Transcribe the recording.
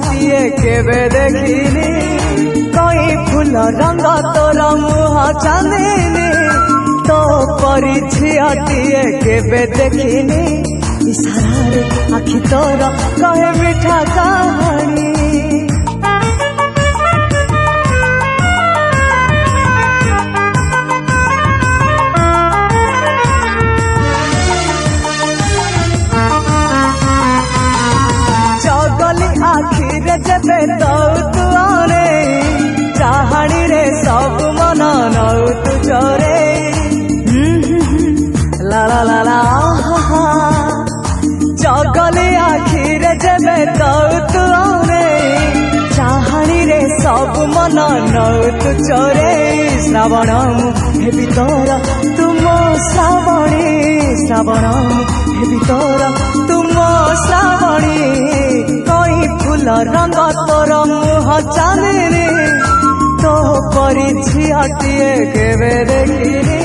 ଝିଅଟିଏ କେବେ ଦେଖିନି କଇଁ ଫୁଲ ରଙ୍ଗ ତୋର ମୁହଁ ଚାନ୍ଦିନି तो परी झियाटिए केबे देखिनी इशारारे आखि तोर कहे मिठा कहानी जगली आखि रे जबे तो तू आने चाहानी रे सब मन नौ तू चोरे ला ला ला ला जगली आखि रे जबे तो तू आने चाहानी रे सब मन नौ तू चोरे श्रावण हेबी तोर तुम श्रावणी श्रावण हेबी तोर तुम श्रावणी कई फूल रंग तोर मुह चांदनी तो परी झियाटिए केबे देखिनी